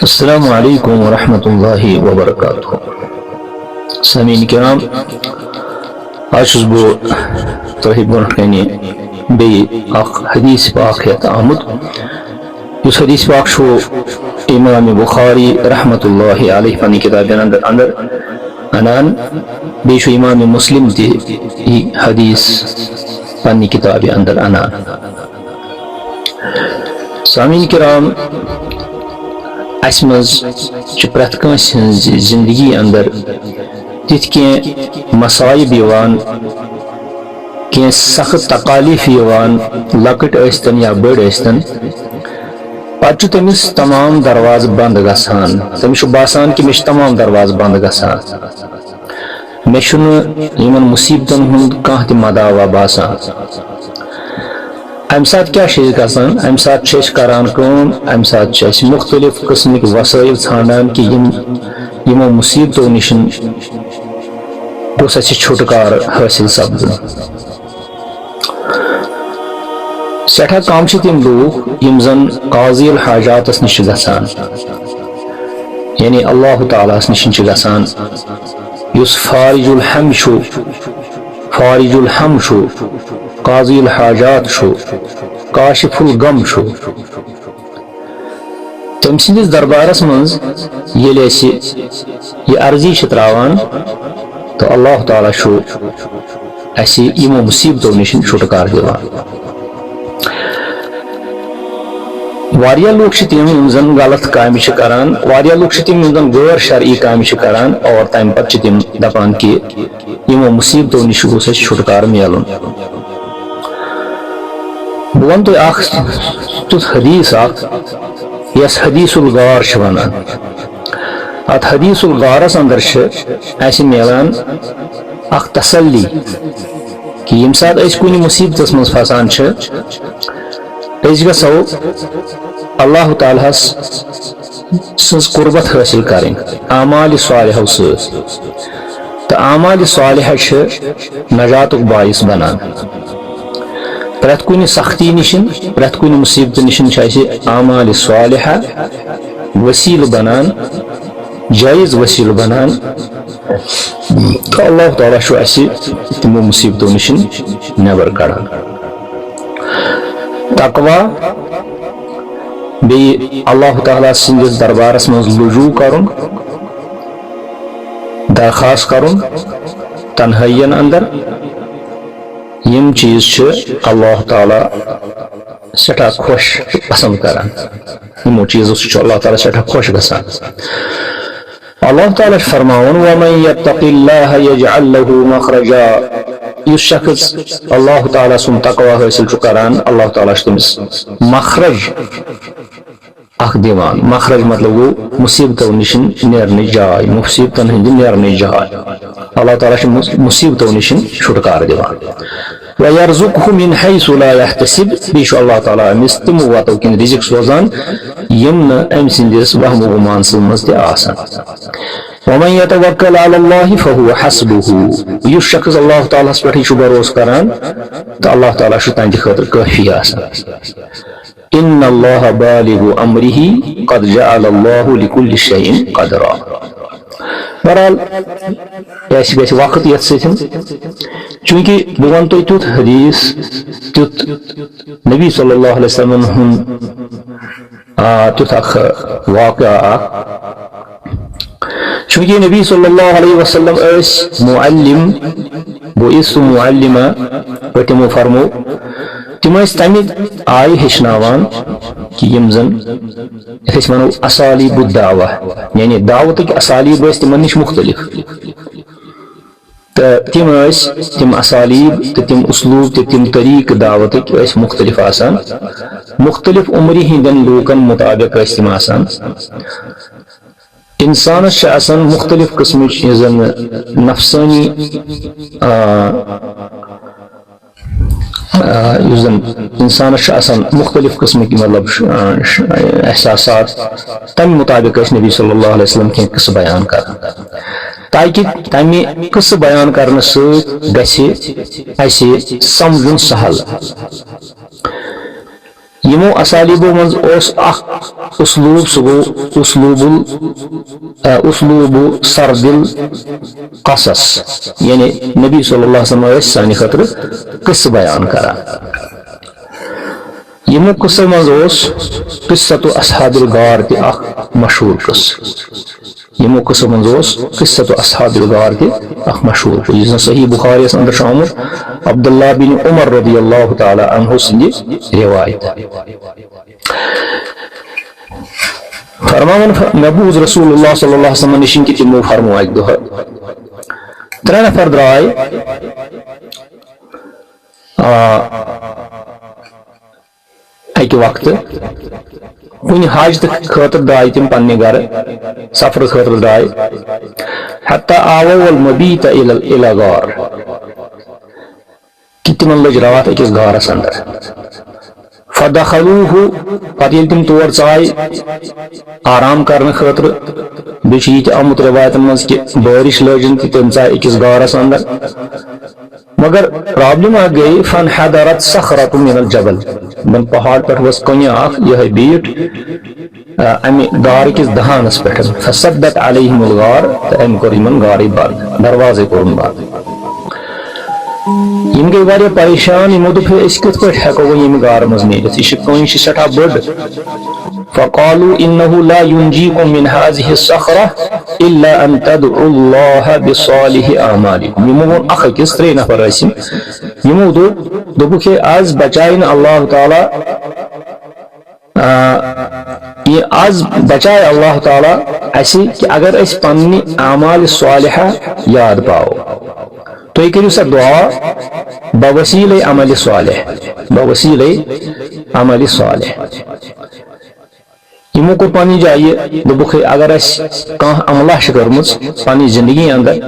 السلام علیکم ورحمۃ اللہ وبرکاتہ. سامعین کرام، آج چھُس بہٕ تۄہہِ برونٛٹھ کَنہِ بیٚیہِ اکھ حدیث پاک ہٮ۪تھ آمُت یُس حدیث پاک چھُ امام بخاری رحمۃ اللہ علیہ پننہِ کِتابہِ اندر انان، بیٚیہِ چھُ امام مسلم تہِ یہِ حدیث پننہِ کِتابہِ اندر انان. سامعین کرام، اسہِ منٛز چھِ پرٛٮ۪تھ کٲنٛسہِ ہٕنٛزِ زندگی اندر تِتھۍ کینٛہہ مصائب یِوان، کینٛہہ سخت تکالیف یِوان، لۄکٕٹۍ ٲسۍتن یا بٔڑۍ ٲسۍتن. پتہٕ چھُ تٔمِس تمام دروازٕ بنٛد گژھان، تٔمِس چھُ باسان کہِ مےٚ چھِ تمام دروازٕ بنٛد گژھان، مےٚ چھُنہٕ یِمن مُصیبتن ہُنٛد کانٛہہ تہِ مداوا باسان. امہِ ساتہٕ کیٛاہ چھِ أسۍ گژھان؟ امہِ ساتہٕ چھِ أسۍ کران کٲم، امہِ ساتہٕ چھِ أسۍ مختلف قٕسمٕکۍ وسٲیل ژھانڈان کہِ یِمو مُصیبتو نِش گوٚژھ اسہِ چھُٹکار حٲصِل سپدُن. سٮ۪ٹھاہ کم چھِ تِم لوٗکھ یِم زن قاضی الحاجاتس نِش چھِ گژھان، یعنی اللہ تعالیٰ ہس نِش چھِ گژھان یُس فارج الحم چھُ، فارج الحم چھُ، قاضی الحاجات چھُ، کاشف الغم چھُ. تٔمۍ سٕنٛدِس دربارس منٛز ییٚلہِ أسۍ یہِ عرضی چھِ تراوان تہٕ اللہ تعالیٰ چھُ اسہِ یِمو مُصیبتو نِش چھُٹکار دِوان. واریاہ لوٗکھ چھِ تِم یِم زن غلط کامہِ چھِ کران، واریاہ لوٗکھ چھِ تِم یِم زن غٲر شرعی کامہِ چھِ کران، اور تمہِ پتہٕ چھِ تِم دپان کہِ یِمو مُصیبتو نِش گوٚژھ اسہِ چھُٹکار میلُن. بہٕ ونہٕ تۄہہِ اکھ تیُتھ حدیث اکھ یس حدیث الغار چھِ ونان. اتھ حدیث الغارس اندر چھِ اسہِ میلان اکھ تسلی کہِ ییٚمہِ ساتہٕ أسۍ کُنہِ مُصیبتس منٛز پھسان چھِ، أسۍ گژھو اللہ تعالیٰ ہس سٕنٛز قربت حٲصِل کرٕنۍ اعمالِ صالحو سۭتۍ، تہٕ اعمالِ صالحہ چھِ نجاتُک باعث بنان. پرٛٮ۪تھ کُنہِ سختی نِش، پرٛٮ۪تھ کُنہِ مُصیبتہٕ نِش چھِ اسہِ اعمالِ صالحہ وسیٖلہٕ بنان، جٲیز وسیٖلہٕ بنان، تہٕ اللہ تعالیٰ چھُ اسہِ تِمو مُصیبتو نِش نٮ۪بر کڑان. تقوا، بیٚیہِ اللہ تعالیٰ سٕنٛدِس دربارس منٛز لجوٗ کرُن، درخواست کرُن تنہٲیین اندر، یِم چیٖز چھِ اللہ تعالیٰ سٮ۪ٹھاہ خۄش پسنٛد کران، یِمو چیٖزو سۭتۍ چھُ اللہ تعالیٰ سٮ۪ٹھاہ خۄش گژھان. اللہ تعالیٰ چھُ فرماوان وَمَن یَتَّقِ اللَّهَ یَجْعَل لَهُ مَخْرَجًا. یُس شخص اللہ تعالیٰ سُنٛد تقوا حٲصِل چھُ کران، اللہ تعالیٰ چھُ تٔمِس مخرج اکھ دِوان. مخرج مطلب گوٚو مُصیبتو نِش نیرنٕچ جاے، مُصیبتن ہٕنٛدِ نیرنٕچ جاے. اللہ تعالیٰ چھُ مُصیبتو نِش چھُٹکار دِوان. وَيَرْزُقْهُ مِنْ حَيْثُ لَا يَحْتَسِب. بیٚیہِ چھُ اللہ تعالیٰ أمِس تِمو وَتو کِنۍ رِزِق سوزان یِم نہٕ أمۍ سٕنٛدِس وہمو گُمانسٕے منٛز تہِ آسان. وَمَن یَتَوَکَّل عَلَى اللَّهِ فَهُوَ حَسْبُهُ. یُس شخص اللہ تعالیٰ ہس پٮ۪ٹھٕے چھُ بھروسہٕ کران تہٕ اللہ تعالیٰ چھُ تہنٛدِ خٲطرٕ کٲفی آسان. اِنَّ اللَّهَ بَالِغُ أَمْرِهِ قَدْ جَعَلَ اللَّهُ لِكُلِّ شَيْءٍ قَدْرًا. بہرحال اسہِ گژھِ وقت یتھ سۭتۍ، چوٗنٛکہِ بہٕ ونہٕ تۄہہِ تیُتھ حدیث، تیُتھ نبی صلی اللہ علیہ وسلم ہُنٛد تیُتھ اکھ واقعہ اکھ. چوٗنٛکہِ نبی صلی اللہ علیہ وسلم ٲسۍ معلم، بُعِثُ مُعلِمًا پٲٹھۍ تِمو فرمو. تِم ٲسۍ تمہِ آیہِ ہیٚچھناوان کہِ یِم زن یتھ أسۍ ونو اسالیٖب الدعوہ، یعنی دعوتٕکۍ اسالیٖب ٲسۍ تِمن نِش مختلف، تہٕ تِم ٲسۍ تِم اسالیٖب تہٕ تِم اسلوٗب تہٕ تِم طریٖقہٕ دعوتٕکۍ ٲسۍ مختلف آسان، مختلف عمرِ ہٕنٛدٮ۪ن لوٗکن مُطابق ٲسۍ تِم آسان. انسانس چھِ آسان مختلف قٕسمٕچ یُس زن نفسٲنی یُس زن انسانس چھُ آسان مختلف قٕسمٕکۍ مطلب احساسات، تمہِ مُطابق ٲسۍ نبی صلی اللہ علیہ وسلم کینٛہہ قٕصہٕ بیان کران، تاکہِ تمہِ قٕصہٕ بیان کرنہٕ سۭتۍ گژھِ اسہِ سمجھُن سہل. یمو اسالیبو مز اوس اخ اسلوب سہ گو اسلوب سردل قصص یعنی نبی صلی اللہ علیہ وسلم سانہ خاطر قصہ بیان کران یمو قصہ مز اوس قصۃ اصحاب الغار تہ اخ مشہور قصہ یمو قصہ مز اوس قصۃ اصحاب الغار تہ اخ مشہور یہ صحیح بخاری اندر شامل عبداللہ بن عمر رضی اللہ تعالی عنہ سند روایت فرمان نبوز رسول اللہ صلی اللہ علیہ وسلم نشین کی تمو فرمو ایک دو ترے نفر درائے ایک وقت کن حاجت خاطر درائے تم پنہ گھر سفر خاطر درائے حتی آوو المبیت الى غار کہ تمن لج رات اکس غارس اندر فدخلوه پتہ یل تم تور ژائے آرام کرنے خاطر بیچ یہ آمت روایت مز کہ بارش لجن کہ تم ژائے اکس غارس اندر مگر پرابلم گئی فانحدرت صخرۃ من الجبل من پہاڑ پر وس کنیا اخ یہ بیٹ امی غار کس دہانس پہ فسدت علیہم الغار ام کور یمن غاری بند دروازے کورن بند یم گئی واریاہ پریشان یمو دوپ اس کت پہ ہیکو یم غار مز نیرت یہ کن سٹھا بڑ فقالوا انه لا ينجيكم من هذه الصخرة الا ان تدعوا الله بصالح اعمالكم یمو اخ کس ترے نفر اسم یمو دوپ کہ آز بچائن اللہ تعالی یہ آز بچائے اللہ تعالی ایسی کہ اگر اس پنی اعمال صالحہ یاد پاؤ تو یہ کرو سا دعا بوسیلہ عمل صالح بوسیلہ عمل صالح یمو کو پانی جائیے دبک اگر اس کان عملہ کرمز پانی زندگی اندر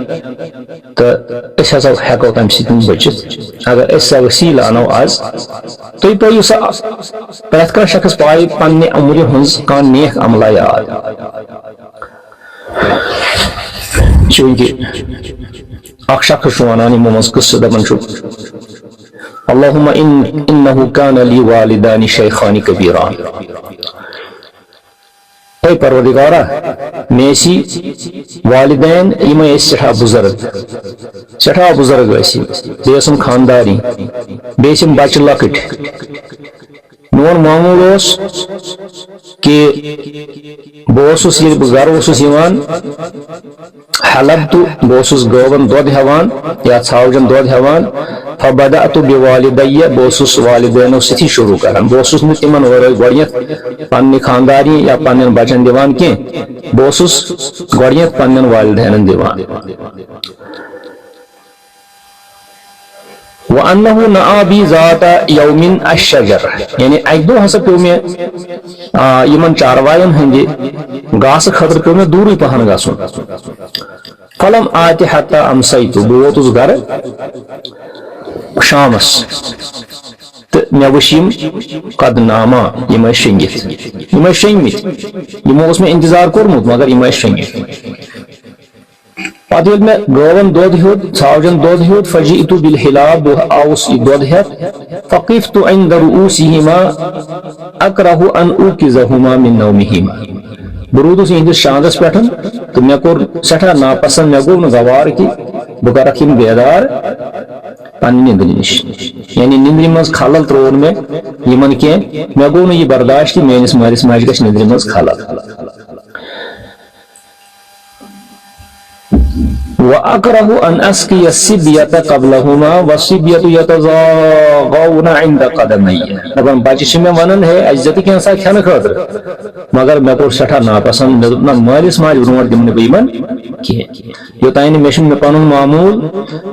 تو اس ہسا ہیکو تم سن بچت اگر اس وسیلہ انو آز تو یہ پیو سا پرت کان شخص پائے پنہ عمر ہنز کان نیک عملہ یاد چونکہ اخ شخص ونان ممز قصہ دپان اللهم انه كان لي والدان شيخان كبيران اے پروردگارا میسی والدین یم سٹھا بزرگ سی بیسم خانداری بیسم بچہ لکٹ میون معمول اس کہ بہس یہ گھر یوان حلب تو بہس گون دود ہیوان یا ژھاوجن دود ہیوان فبدأت بوالدی بہس والدینو ستی شروع کران بہس نہ تمن گۄڈنیتھ پنہ خانداری یا پنن بچن دیوان کی بہس گۄڈنیتھ پنن والدینن دیوان وَأَنَّهُ نَعَى بِي ذَاتَ يَوْمٍ الشَّجَرَ یعنی ایک دو ہسا پیو میں یمن چاروائن ہندی گاس خطر پیو میں دوری پہن گاسون فلم آتی حتی امسیت بوت اس گھر شامس مے وشیم قد ناما یم شنگت یمو اس میں انتظار کورمت مگر یم شنگت پتہ یل میں گون دود ہیوت ژھاوجن دود ہیوت فجئت بالحلاب آوس دود ہیت فقفت عند رؤوسهما اکرہ ان اوقظہما من نومہما برودس یہندس شاندس پٹھن تو مے کور سٹھا ناپسند مے گو گوار کہ بہ کرکھ یم بیدار پنہ نندر نش یعنی نندر مز خلل ترون میں یمن کی مے گو یہ برداشت کہ میانس مالس ماجہ گژھِ نندر مز خلل وَأَكْرَهُ أَنْ أَسْقِيَ الصِّبْيَةَ قَبْلَهُمَا وَالصِّبْيَةُ يَتَزَاغَوْنَ عِنْدَ قَدَمَيَّ دپان بچہ چھ مے ونان ہے عزت کینسا کھنہ خاطر مگر مے کور سٹھا ناپسند نہ مالس ماج برونٹ دمن بہ یمن کی یوتان مے چھ مے پنن معمول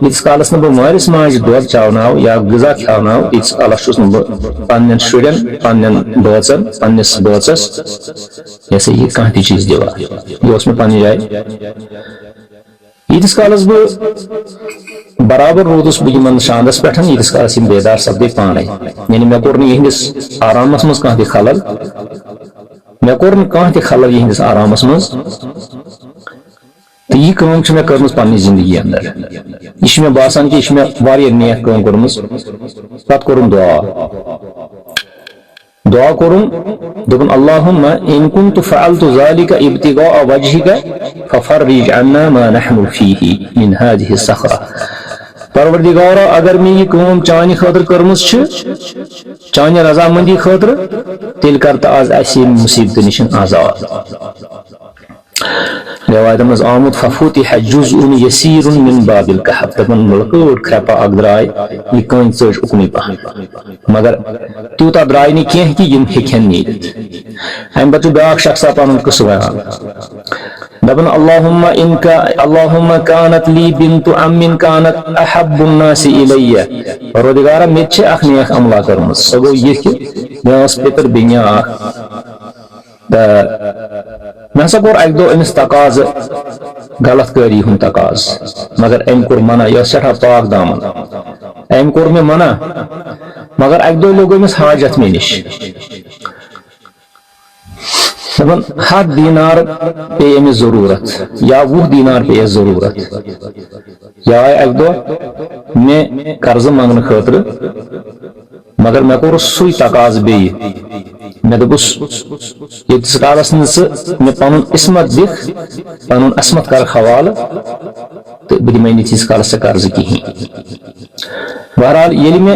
یتس کالس نہ بہ مالس ماج دود چاوناو یا غذا کھاوناو یتس کالس چھس نہ بہ پنن شڑن پنن بچن پنس بچس ایسے یہ کانہ تہ چیز دیوا یہ اس میں پانی جائے یتس کالس بہ برابر رودس بہ یمن شاندس پہ یتس کالس یم بیدار سپدے پانے یعنی مے کور یہندس آرامس مز کانہ تہ خلل مے کور کانہ تہ خلل یہندس آرامس مز تو یہ کام چھ مے کرمز پنہ زندگی اندر یہ چھ مے باسان کہ یہ چھ مے واریاہ نیک کام کرمز پتہ کورم دعا کرن دپن اللہم ان کنت فعلت ذلك ابتغاء وجهك ففرج عنا ما نحن فيه من هذه الصخرة. پروردگارا اگر میں یہ کام چانہ خاطر کرمز چانہ رضامندی خاطر تیل کرتا آز ایسی مصیبت نشن آزاد. روایت مز آمد ففتح جزء یسیر من باب الکہف دپن لکوٹ کھرپا اگ درائے یہ کن ژج اکنی پہن مگر تیوتا درائے نی کینہ کہ یم ہیکن نیرت. ام پتہ بیاکھ شخصا پنن قصہ بیان دپن اللہم کانت لی بنت عم کانت احب الناس الی. پروردگارا مے چھ اخ نیک عملہ کرمز سہ گو یہ کہ مے ٲس پتر بیٚنہِ اکھ مے ہسا کوٚر اکہِ دۄہ أمِس تقاض غلط کٲری ہُنٛد تقاض مگر أمۍ کوٚر منع یہِ ٲس سٮ۪ٹھاہ پاک دامن أمۍ کوٚر مےٚ منع مگر اکہِ دۄہ لوٚگ أمِس حاجت مےٚ نِش دپن 7 دینار پے أمِس ضروٗرت یا 20 دینار پے اَسہِ ضروٗرت. یہِ آے اکہِ دۄہ مےٚ قرضہٕ منٛگنہٕ خٲطرٕ مگر مےٚ کوٚرُس سُے تقاض بیٚیہِ مےٚ دوٚپُس ییٖتِس کالس نہٕ ژٕ مےٚ پنُن عصمت دِکھ پنُن عصمت کرکھ حوالہٕ تہٕ بہٕ دِمے نہٕ تیٖتِس کالس ژےٚ قرضہٕ کِہیٖنۍ. بہرحال ییٚلہِ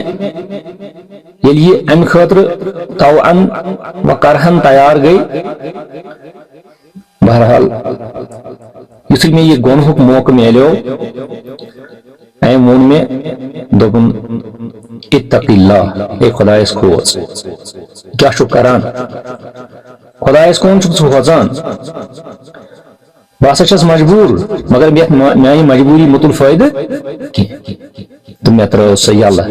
یہِ امہِ خٲطرٕ طوعن و کرہن تیار گٔے بہرحال یُتھُے مےٚ یہِ گۄنہُک موقعہٕ میلیو أمۍ ووٚن مےٚ دوٚپُن اتق اللہ اے خۄدایس کھوژ کیٛاہ چھُکھ کران خۄدایس کُن چھُکھ ژٕ کھوژان بہٕ ہسا چھس مجبوٗر مگر یتھ میانہِ مجبوٗری مُتُل فٲیدٕ کینٛہہ تہٕ مےٚ ترٲو سۄ یلہٕ.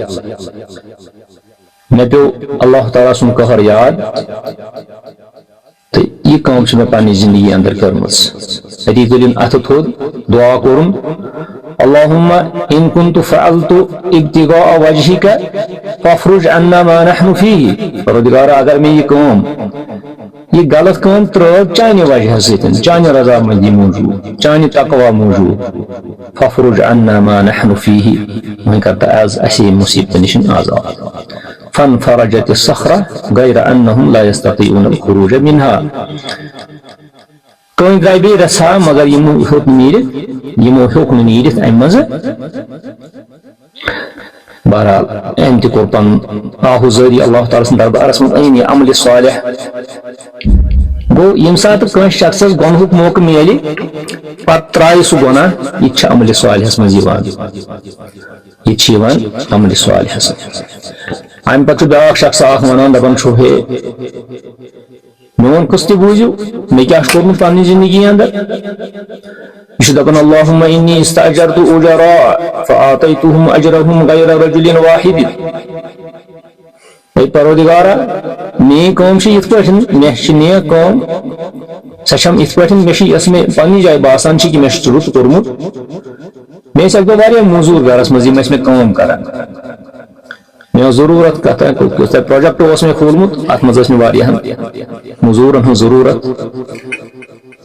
مےٚ پیوٚو اللہ تعالیٰ سُنٛد قہر یاد تہٕ یہِ کٲم چھِ مےٚ پننہِ زندگی اندر کٔرمٕژ. أتی تُلِن اَتھٕ تھوٚد دعا کوٚرُن اللہم ان كنت فعلت ابتغاء وجهك فافرج عنا ما نحن فيه. پروردگارا اگر میں یہ کام یہ غلط کام ترٲو چانہِ وجہ سۭتۍ چانہِ رضامندی موٗجوٗب چانہِ تقوا موٗجوٗب فافرج عنا ما نحن فيه وۄنۍ کرتا آز اَسے مصیبت نشن آزاد. فانفرجت الصخرة غير انهم لا يستطيعون الخروج منها. کٔنۍ درٛاے بیٚیہِ رژھا مگر یِمو ہیوٚک نہٕ نیٖرِتھ امہِ منٛزٕ. بہرحال أمۍ تہِ کوٚر پنُن آہوٗزٲری اللہ تعالیٰ سٕنٛدِ دربارس منٛز أنۍ یہِ عملہِ صالح. گوٚو ییٚمہِ ساتہٕ کٲنٛسہِ شخصس گۄنہُک موقعہٕ میلہِ پتہٕ ترٛایہِ سُہ گۄناہ یہِ تہِ چھُ عملہِ صالحس منٛز یِوان یہِ تہِ چھُ یِوان عملہِ صالحس منٛز. امہِ پتہٕ چھُ بیٛاکھ شخص اکھ ونان دپان چھُ ہے میون قصہٕ تہِ بوٗزِو مےٚ کیٛاہ چھُ کوٚرمُت پننہِ زندگی اندر. یہِ چھُ دپان اللہم انی استاجرت اجراء فآتيتهم اجرهم غير رجل واحد. اے پروردگارا میٲنۍ کٲم چھِ یِتھ پٲٹھۍ مےٚ چھِ نیک کٲم سۄ چھم یِتھ پٲٹھۍ مےٚ چھِ یۄس مےٚ پننہِ جایہِ باسان چھِ کہِ مےٚ چھُ رُت کوٚرمُت مےٚ ٲسۍ اکہِ دۄہ واریاہ موٚزوٗر گرس منٛز یِم ٲسۍ مےٚ کٲم کران مےٚ ٲس ضروٗرت کتھ پروجیکٹ اوس مےٚ کھوٗلمُت اتھ منٛز ٲس مےٚ واریاہن موٚزوٗرن ہٕنٛز ضروٗرت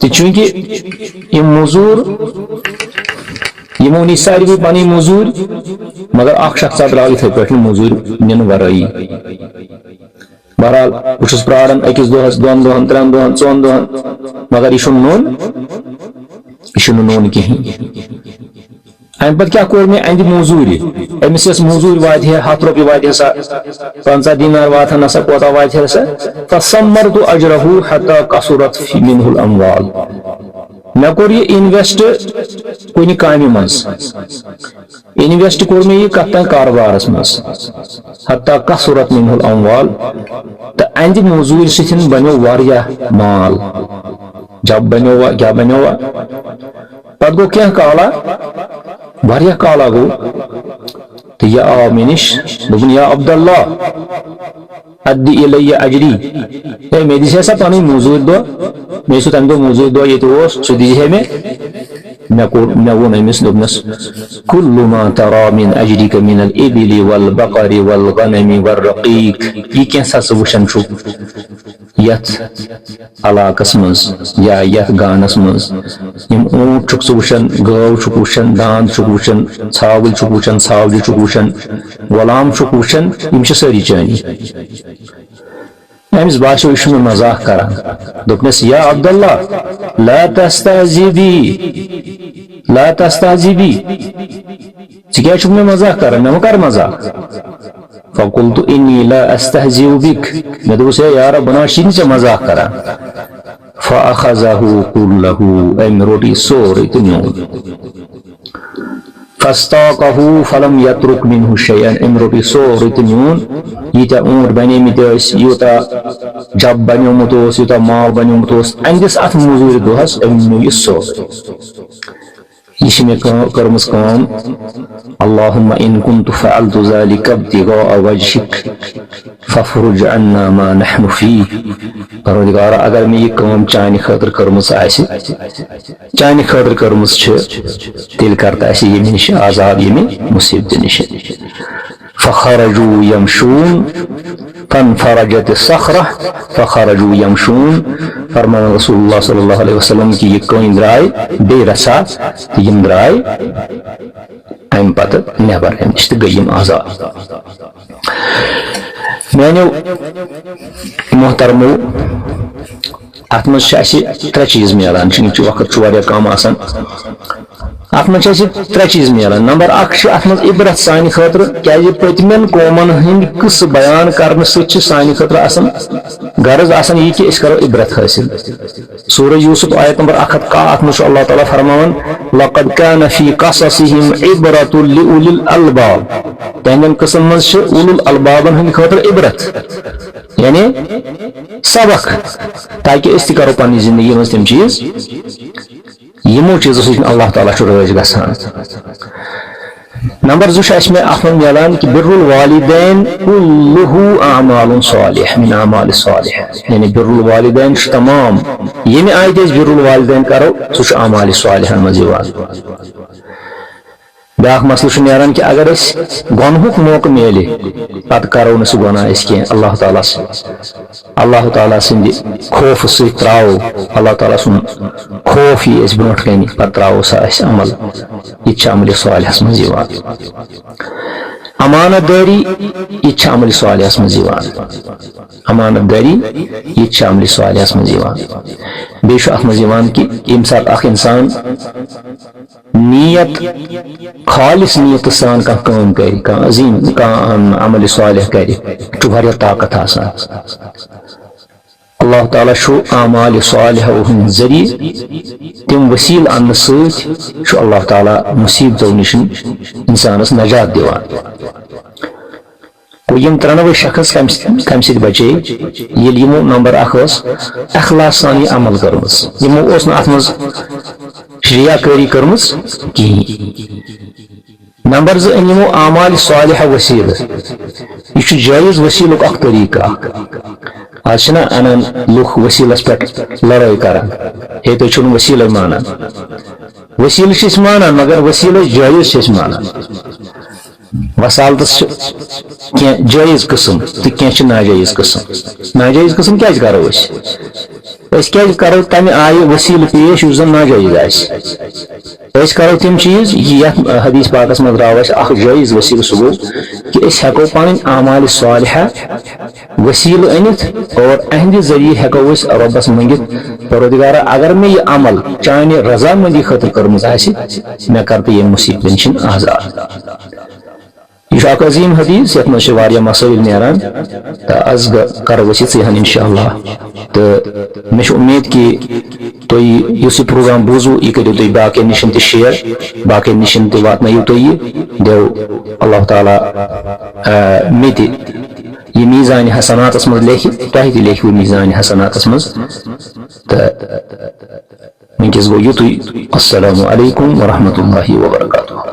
تہٕ چوٗنٛکہِ یِم موٚزوٗر یِمو نی ساروی پنٕنۍ موٚزوٗرۍ مگر اکھ شخصا درٛاو یِتھٕے پٲٹھۍ موٚزوٗرۍ نِنہٕ ورٲیی. بہرحال بہٕ چھُس پراران أکِس دۄہس 2 دۄہن 3 دۄہن 4 دۄہن مگر یہِ چھُنہٕ نوٚن کِہیٖنۍ. امہِ پتہٕ کیٛاہ کوٚر مےٚ اندِ موٚزوٗرِ أمِس یۄس موٚزوٗرۍ واتہِ ہے 100 رۄپیہِ واتہِ ہے سا 50 دینار واتن ہسا کوتاہ واتہِ ہے سا فثمرت اجره حتى كثرت منه الاموال. مےٚ کوٚر یہِ انویسٹ کُنہِ کامہِ منٛز انویسٹ کوٚر مےٚ یہِ کتھ تانۍ کاربارس منٛز حتى كثرت منه الاموال تہٕ اندِ موٚزوٗرۍ سۭتۍ بنیو واریاہ مال. جب بنیو کیٛاہ بنیو پتہٕ گوٚو کینٛہہ کالا واریاہ کالا گوٚو تہٕ یہِ آو مےٚ نِش دوٚپُن یا عبداللہ ادِ اِلَیَّ اجری. ہے مےٚ دِژ ہے سا پنٕنۍ موٚزوٗرۍ دۄہ مےٚ اوس تمہِ دۄہ موٚزوٗرۍ دۄہ ییٚتہِ اوس سُہ دِژ ہے مےٚ ووٚن أمِس دوٚپنس كل ما ترى من اجرك من الابل والبقر والغنم والرقيق. یہِ کینٛژھا ژٕ وٕچھان چھُکھ یتھ علاقس منٛز یا یتھ گانس منٛز یِم اونٹ چھُکھ ژٕ وٕچھان گٲو چھُکھ وٕچھان داند چھُکھ وٕچھان ژھاوٕلۍ چھُکھ وٕچھان ژھاوجہِ چھُکھ وٕچھان غلام چھُکھ وٕچھان یِم چھِ سٲری چٲنی. أمس باشو يشنو مزاح كران دوبنس يا عبد الله لا تستهزئ بي لا تستهزئ بي تكيا شو من مزاح كران نمكر مزاح فقلت إني لا أستهزئ بك ندوس يا ربنا شينش مزاح كران فأخذه كله أمري سوري تنيون فاستاقه فلم يترك منه شيئا امري سوري تنيون يتا أمر بني متوس يتا جاب بني متوس يتا مال بني متوس عندس أثم مزور دوهس أمنو يسور يشمي كرمس كام اللهم إن كنت فعلت ذلك ابتغاء وجهك فافرج عنا ما نحن فيه پروردگارا اگر میں یہ کام چانی خاطر کرمس آسی چانی خاطر کرمس تیل کرتا اسی یہ نش آزاد یہ مصیبت نش فخرجوا يمشون فانفرجت الصخرة فخرجوا يمشون فرمان رسول الله صلی اللہ علیہ وسلم کی یہ کوئی درائے بے رسا یم درائے ام پتہ نیبر اشت گیم آزاد میانو محترمو ات مز ترے چیز ملان وقت کم آسان ات مز ترے چیز ملان نمبر اخ ات مز عبرت سانہ خاطر کیازِ پتمن قومن ہند قصہ بیان کرنے سۭتۍ سانہ خاطر آسان غرض آسان یہ کہ أسۍ کرو عبرت حاصل سورہ یوسف آیت نمبر 110 ات مز اللہ تعالیٰ فرماوان لقد كان في قصصهم عبرة لأولي الألباب تہندین قسم مز اولو الالبابن ہند خاطر عبرت یعنی سبق تاکہ اس تہ کرو پننہِ زندگی مز تم چیز یمو چیزو سۭتۍ اللہ تعالیٰ چھُ رٲضۍ گژھان نمبر 2 اس میں اتھ منٛز ملان کہ بر الوالدین كله اعمال صالح من اعمال صالح یعنی بر الوالدین تمام یمہ آیت أسۍ بر الوالدین کرو سُہ چھُ اعمال صالحن منٛز یِوان بیاکھ مسئلہ نیران کہ اگر اس گنہُک موقع میلے پتہ کرو نہ سہ گناہ اس کی اللہ تعالیٰ سند خوف سی تراو اللہ تعالیٰ سن خوف یہ اس برونٹ کن پتہ تراو سا اس عمل یہ عمل صالحس مز یوان امانت داری یہ عمل صالحس مز یوان امانت داری یہ عمل صالحس مز یوان بیش ات مز یوان کہ یم سات اخ انسان نیت خالص نیت سان کام کر عظیم عمل صالح کر طاقت آسان اللہ تعالیٰ شو اعمال صالح ہند ذریعہ تم وسیل ان ست اللہ تعالیٰ مصیبتوں نش انسانس نجات دیوان یم 93 شخص کم سی بچے یل یمو نمبر 1 اخلاص سانی عمل کرمس یمو اس ات مز ریاکاری کرمس کہین نمبر 2 یمو اعمال صالحہ وسیل یہ جائز وسیلک اخ طریقہ آج چھنا انان لوگ وسیلس پہ لڑائی کران ہے تو چھن وسیلہ مانان وسیل چھس مانان مگر وسیلہ جائز چھس مانان وسالتس کی جائز قسم تو کی ناجائز قسم ناجائز قسم کیا کرو اس کیا کرو تمہ آئی وسیل پیش اس زن ناجائز اس کرو تم چیز یہ حدیث پاکس مز درو اخ جائز وسیل سہ گو کہ اس ہیکو پن اعمال صالحہ وسیل انت اور اہند ذریعہ ہیکو اس ربس منگت پروردگارا اگر میں یہ عمل چانہ رضامندی خاطر کرمز آسہ میں کرتہ یہ مصیبت نش آزاد یہ عظیم حدیث یت مجھ مسائل نیران تو از کرو اس ژن انشاءاللہ تو مے امید کہ تھی اس پروگرام بوزو یہ کرو تھی باقی نشن تہ شیئر باقی نشن تہ واتنو تھی دو اللہ تعالیٰ مے تہ یہ میزان حسناتس مز لیکھ تہ تہ لیکھو میزان حسناتس مز تو ونکس گو یتھے السلام علیکم ورحمۃ اللہ وبرکاتہ.